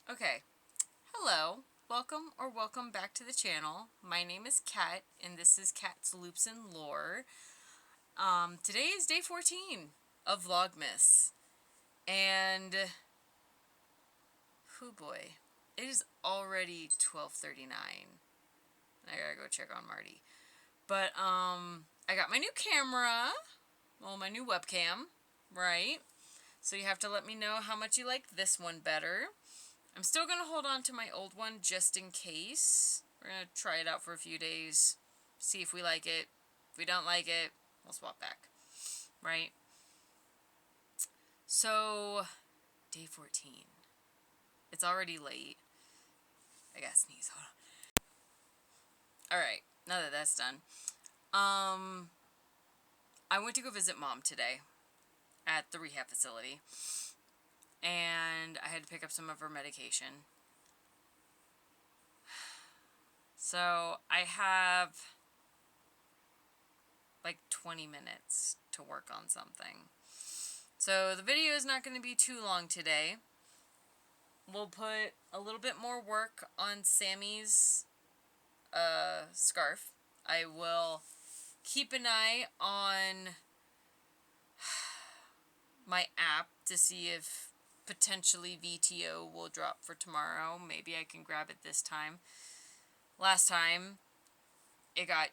Okay, hello, welcome back to the channel. My name is Kat, and this is Kat's Loops and Lore. Today is day 14 of Vlogmas, and, oh boy, it is already 12:39. I gotta go check on Marty. But, I got my new camera, my new webcam, right? So you have to let me know how much you like this one better. I'm still going to hold on to my old one just in case. We're going to try it out for a few days, see if we like it. If we don't like it, we'll swap back, right? So, day 14. It's already late. I gotta sneeze, hold on. Alright, now that that's done. I went to go visit Mom today at the rehab facility. And I had to pick up some of her medication. So I have like 20 minutes to work on something. So the video is not going to be too long today. We'll put a little bit more work on Sammy's scarf. I will keep an eye on my app to see if potentially VTO will drop for tomorrow. Maybe I can grab it this time. Last time, it got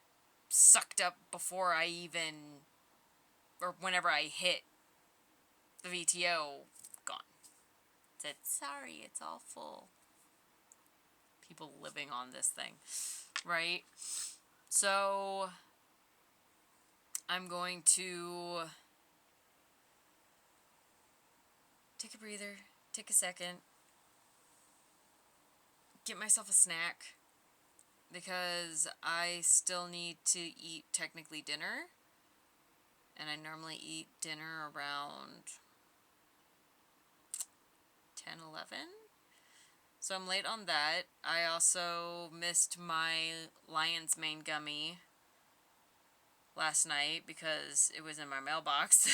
sucked up before I even, or whenever I hit the VTO, gone. It said, sorry, it's all full. People living on this thing, right? So, I'm going to take a breather, take a second, get myself a snack, because I still need to eat technically dinner, and I normally eat dinner around 10, 11. So I'm late on that. I also missed my lion's mane gummy last night because it was in my mailbox.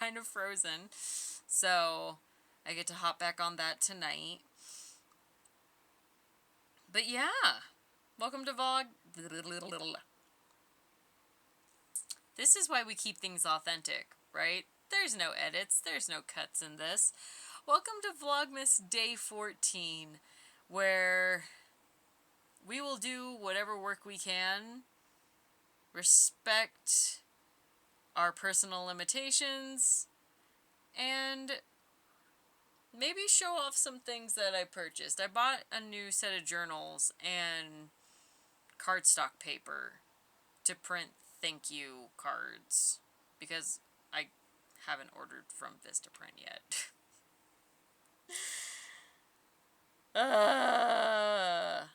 Kind of frozen. So I get to hop back on that tonight. But yeah, welcome to Vlog. This is why we keep things authentic, right? There's no edits, there's no cuts in this. Welcome to Vlogmas Day 14, where we will do whatever work we can, respect our personal limitations, and maybe show off some things that I purchased. I bought a new set of journals and cardstock paper to print thank you cards, because I haven't ordered from Vistaprint yet. I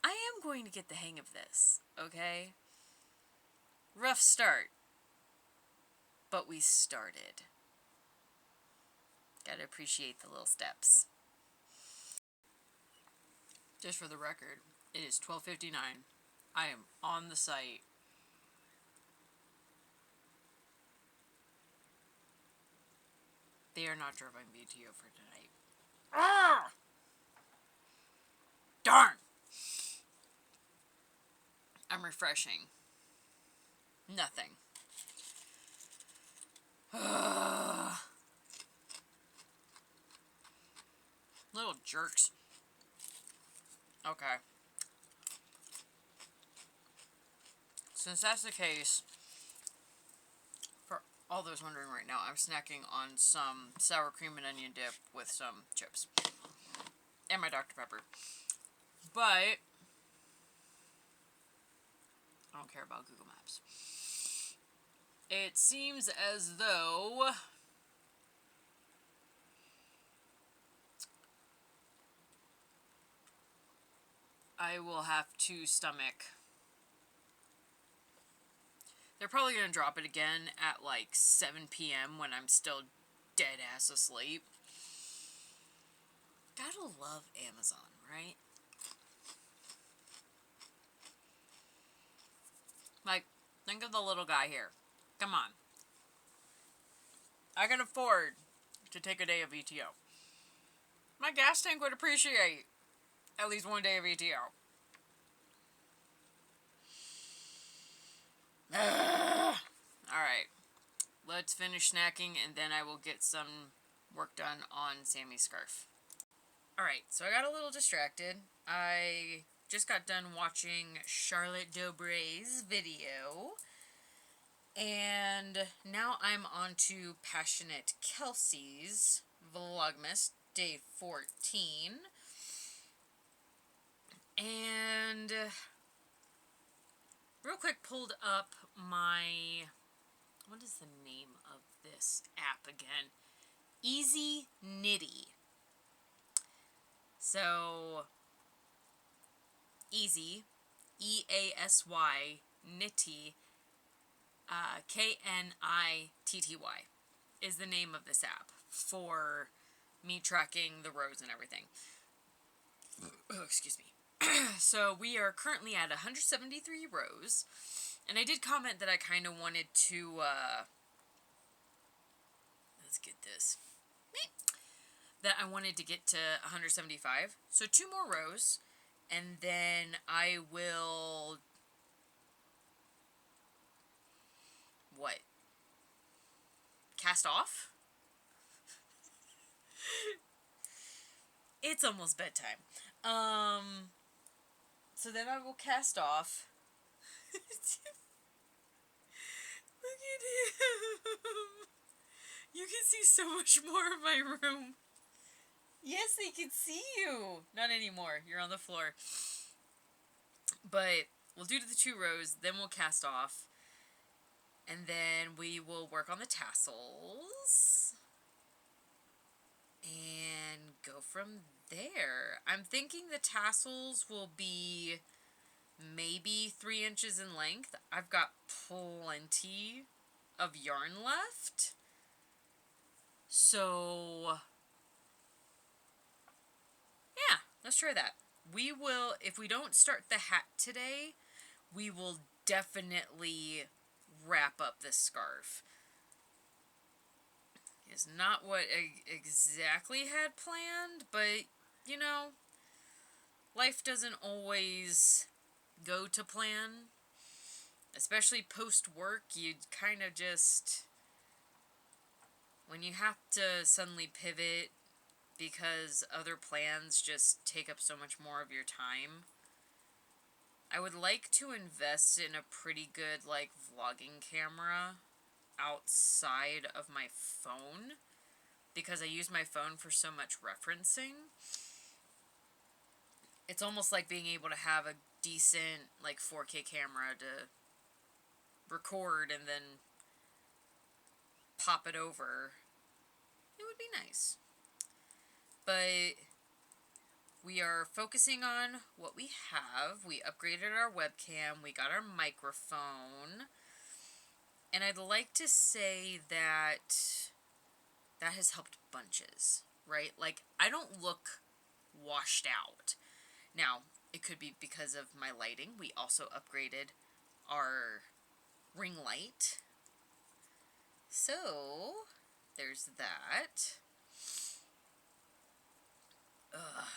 am going to get the hang of this, okay? Rough start, but we started. Gotta appreciate the little steps. Just for the record, it is 12:59. I am on the site. They are not dropping VTO for tonight. Ah! Darn! I'm refreshing. Nothing. Little jerks. Okay. Since that's the case, for all those wondering right now, I'm snacking on some sour cream and onion dip with some chips. And my Dr. Pepper. But I don't care about Google Maps. It seems as though I will have to stomach. They're probably going to drop it again at like 7 p.m. when I'm still dead ass asleep. Gotta love Amazon, right? Like, think of the little guy here. Come on. I can afford to take a day of VTO. My gas tank would appreciate at least 1 day of VTO. Alright. Let's finish snacking and then I will get some work done on Sammy's scarf. Alright, so I got a little distracted. I just got done watching Charlotte Dobray's video. And now I'm on to Passionate Kelsey's Vlogmas Day 14. And real quick pulled up my... What is the name of this app again? Easy Knitty. So, Easy, E-A-S-Y, Knitty, K-N-I-T-T-Y is the name of this app for me tracking the rows and everything. Oh, excuse me. So we are currently at 173 rows, and I did comment that I kind of wanted to, let's get this, that I wanted to get to 175, so 2 more rows, and then I will, what, cast off? It's almost bedtime. So then I will cast off. Look at him. You can see so much more of my room. Yes, they can see you. Not anymore. You're on the floor. But we'll do the 2 rows, then we'll cast off. And then we will work on the tassels. And go from there. I'm thinking the tassels will be maybe 3 inches in length. I've got plenty of yarn left. So, yeah, let's try that. We will, if we don't start the hat today, we will definitely wrap up this scarf. It's not what I exactly had planned, but, you know, life doesn't always go to plan. Especially post-work, you kind of just, when you have to suddenly pivot because other plans just take up so much more of your time. I would like to invest in a pretty good, like, vlogging camera outside of my phone, because I use my phone for so much referencing. It's almost like being able to have a decent, like, 4K camera to record and then pop it over. It would be nice. But we are focusing on what we have. We upgraded our webcam. We got our microphone. And I'd like to say that that has helped bunches, right? Like, I don't look washed out. Now, it could be because of my lighting. We also upgraded our ring light. So, there's that. Ugh.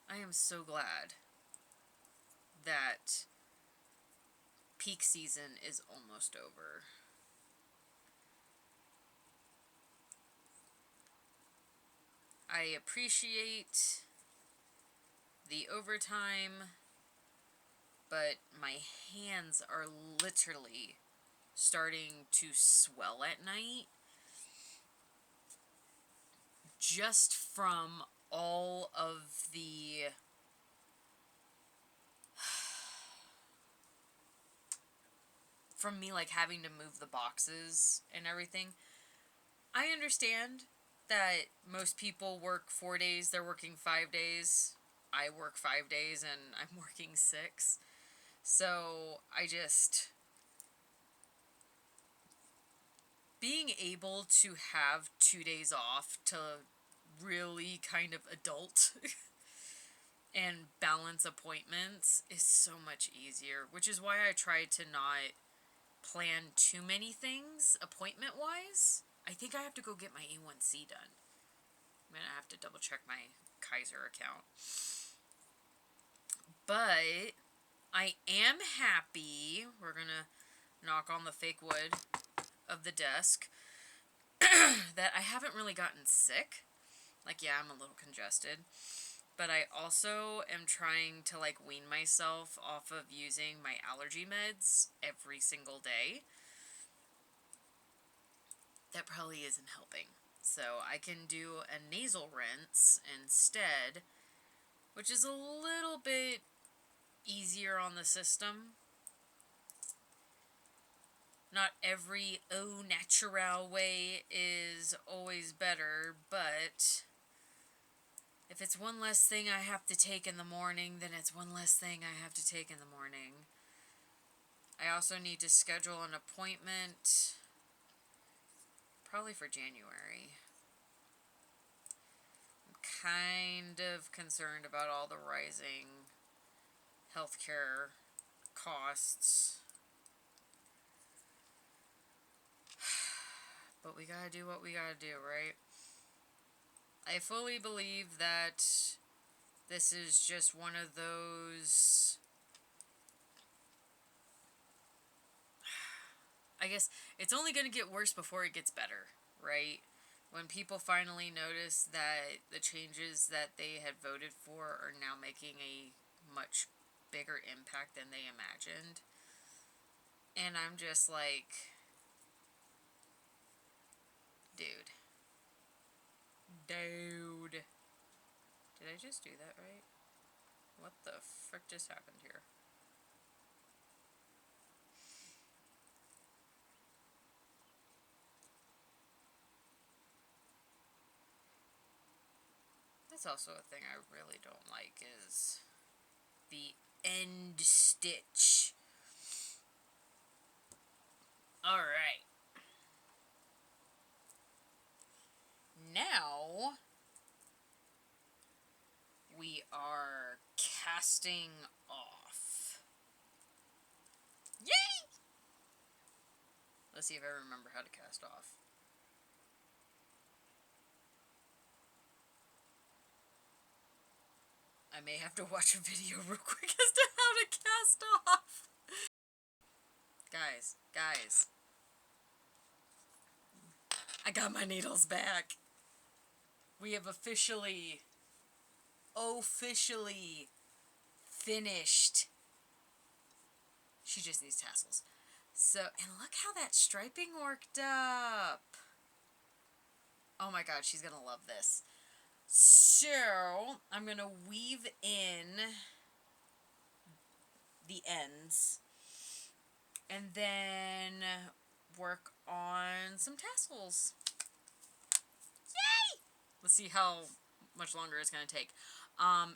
I am so glad that peak season is almost over. I appreciate the overtime, but my hands are literally starting to swell at night just from all of the from me, like, having to move the boxes and everything. I understand that most people work 4 days, they're working 5 days. I work 5 days and I'm working 6. So, being able to have 2 days off to really kind of adult and balance appointments is so much easier, which is why I try to not plan too many things appointment-wise. I think I have to go get my A1C done. I'm going to have to double check my Kaiser account. But I am happy. We're going to knock on the fake wood of the desk. That I haven't really gotten sick. Like, yeah, I'm a little congested. But I also am trying to, like, wean myself off of using my allergy meds every single day. That probably isn't helping. So I can do a nasal rinse instead, which is a little bit easier on the system. Not every au naturel way is always better, but if it's one less thing I have to take in the morning, then it's one less thing I have to take in the morning. I also need to schedule an appointment, probably for January. I'm kind of concerned about all the rising healthcare costs. But we gotta do what we gotta do, right? I fully believe that this is just one of those... I guess it's only going to get worse before it gets better, right? When people finally notice that the changes that they had voted for are now making a much bigger impact than they imagined. And I'm just like... Dude. Did I just do that right? What the frick just happened here? That's also a thing I really don't like is the end stitch. Alright. Now we are casting off. Yay! Let's see if I remember how to cast off. I may have to watch a video real quick as to how to cast off. Guys. I got my needles back. We have officially finished. She just needs tassels. So, and look how that striping worked up. Oh my god, she's gonna love this. So, I'm gonna weave in the ends and then work on some tassels. Yay! Let's see how much longer it's gonna take.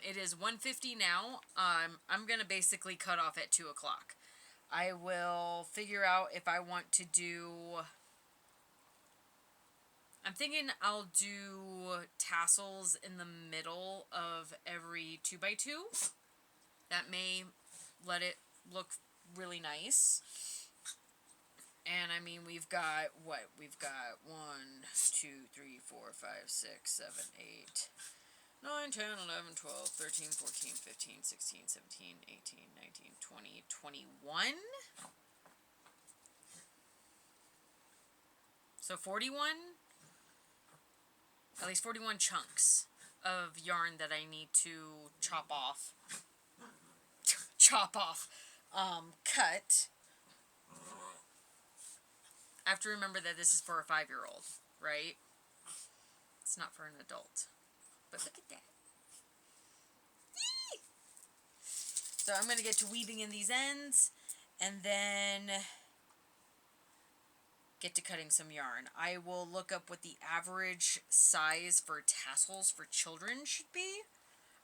It is 1:50 now. I'm gonna basically cut off at 2 o'clock. I will figure out if I want to do... I'm thinking I'll do tassels in the middle of every 2x2. That may let it look really nice. And I mean, we've got what? We've got 1, 2, 3, 4, 5, 6, 7, 8, 9, 10, 11, 12, 13, 14, 15, 16, 17, 18, 19, 20, 21. So 41? At least 41 chunks of yarn that I need to chop off. Cut. I have to remember that this is for a 5-year-old, right? It's not for an adult. But look at that. Yee! So I'm going to get to weaving in these ends, and then get to cutting some yarn. I will look up what the average size for tassels for children should be.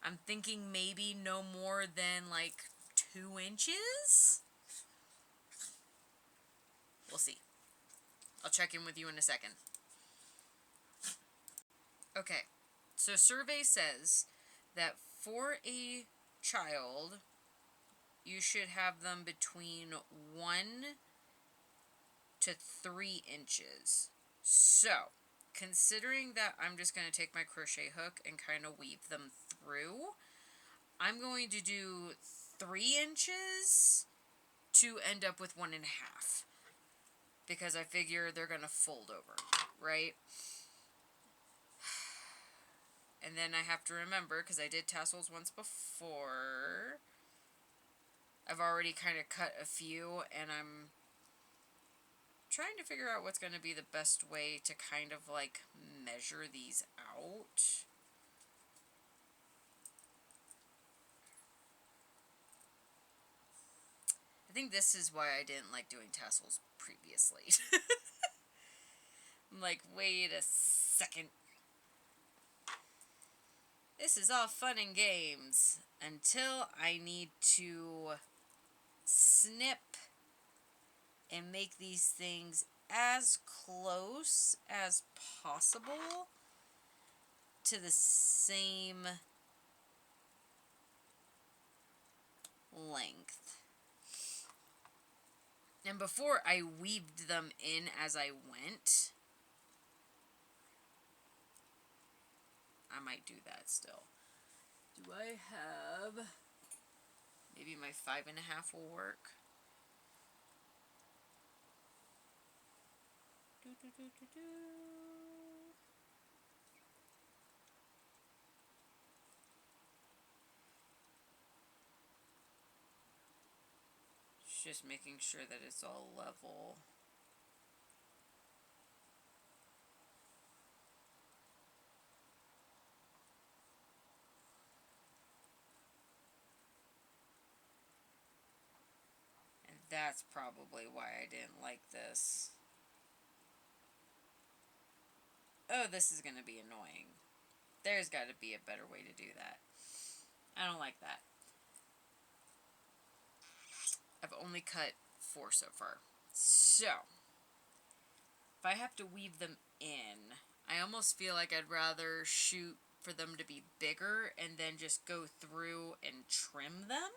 I'm thinking maybe no more than like 2 inches. We'll see. I'll check in with you in a second. Okay, so survey says that for a child, you should have them between 1 to 3 inches. So, considering that I'm just going to take my crochet hook and kind of weave them through, I'm going to do 3 inches to end up with 1.5. Because I figure they're going to fold over, right? And then I have to remember, because I did tassels once before, I've already kind of cut a few, and I'm trying to figure out what's going to be the best way to kind of like measure these out. I think this is why I didn't like doing tassels previously. I'm like, wait a second. This is all fun and games until I need to snip and make these things as close as possible to the same length. And before I weaved them in as I went, I might do that still. Do I have... Maybe my 5.5 will work. Just making sure that it's all level. And that's probably why I didn't like this. Oh, this is going to be annoying. There's got to be a better way to do that. I don't like that. I've only cut 4 so far. So, if I have to weave them in, I almost feel like I'd rather shoot for them to be bigger and then just go through and trim them.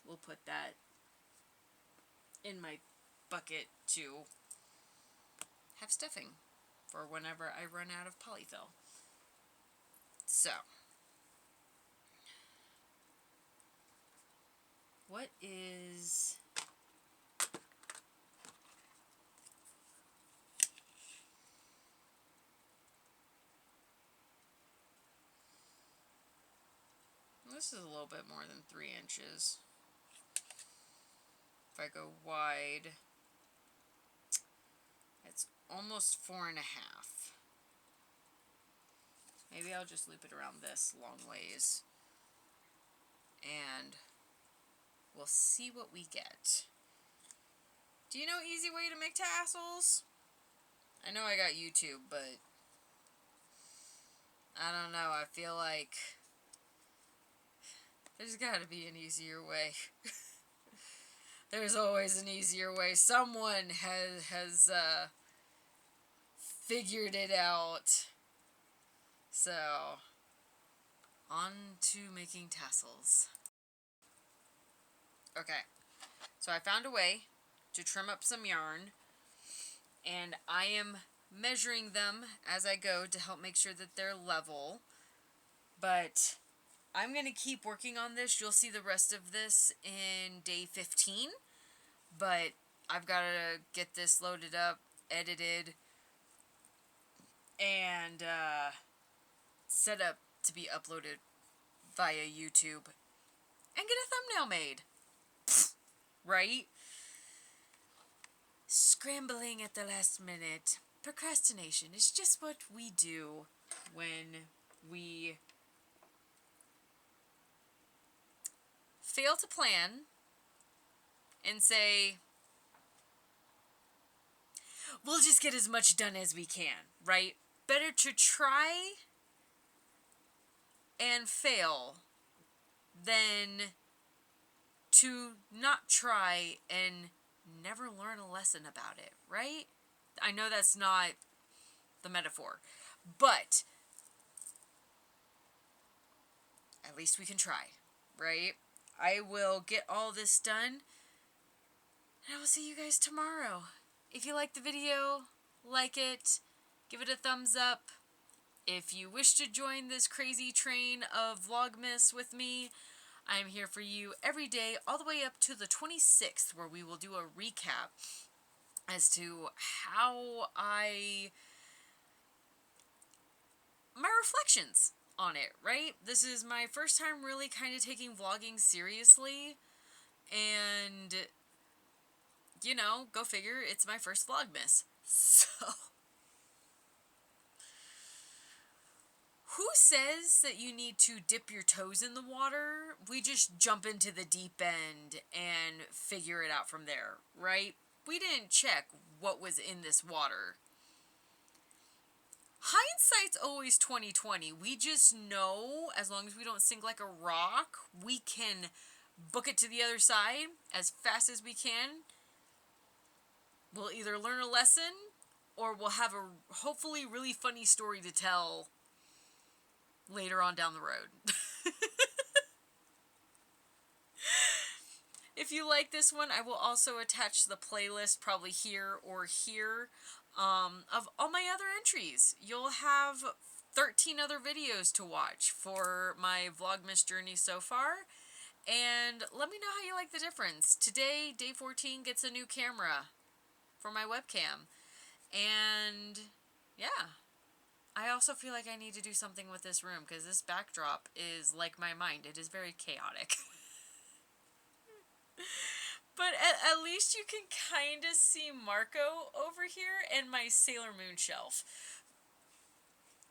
We'll put that in my bucket to have stuffing for whenever I run out of polyfill. So, what is... This is a little bit more than 3 inches. If I go wide, it's almost 4.5. Maybe I'll just loop it around this long ways. And we'll see what we get. Do you know an easy way to make tassels? I know I got YouTube, but I don't know. I feel like there's got to be an easier way. There's always an easier way. Someone has figured it out. So, on to making tassels. Okay, so I found a way to trim up some yarn, and I am measuring them as I go to help make sure that they're level, but I'm going to keep working on this. You'll see the rest of this in day 15, but I've got to get this loaded up, edited, and set up to be uploaded via YouTube, and get a thumbnail made. Right? Scrambling at the last minute. Procrastination is just what we do when we fail to plan and say, we'll just get as much done as we can, right? Better to try and fail than to not try and never learn a lesson about it, right? I know that's not the metaphor, but at least we can try, right? I will get all this done And I will see you guys tomorrow. If you like the video, like it, give it a thumbs up. If you wish to join this crazy train of Vlogmas with me, I'm here for you every day, all the way up to the 26th, where we will do a recap as to how my reflections on it, right? This is my first time really kind of taking vlogging seriously, and, you know, go figure, it's my first Vlogmas. So, who says that you need to dip your toes in the water? We just jump into the deep end and figure it out from there, right? We didn't check what was in this water. Hindsight's always 20/20. We just know, as long as we don't sink like a rock, we can book it to the other side as fast as we can. We'll either learn a lesson, or we'll have a hopefully really funny story to tell later on down the road. If you like this one, I will also attach the playlist, probably here or here, of all my other entries. You'll have 13 other videos to watch for my Vlogmas journey so far. And let me know how you like the difference. Today, day 14 gets a new camera for my webcam. And yeah, I also feel like I need to do something with this room, because this backdrop is like my mind. It is very chaotic. But at least you can kind of see Marco over here and my Sailor Moon shelf.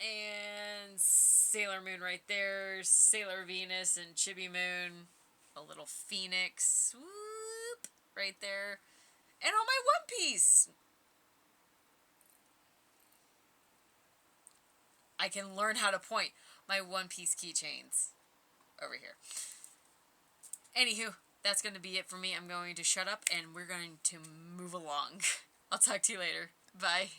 And Sailor Moon right there, Sailor Venus and Chibi Moon, a little phoenix, whoop, right there. And on my One Piece! I can learn how to point my One Piece keychains over here. Anywho, that's going to be it for me. I'm going to shut up and we're going to move along. I'll talk to you later. Bye.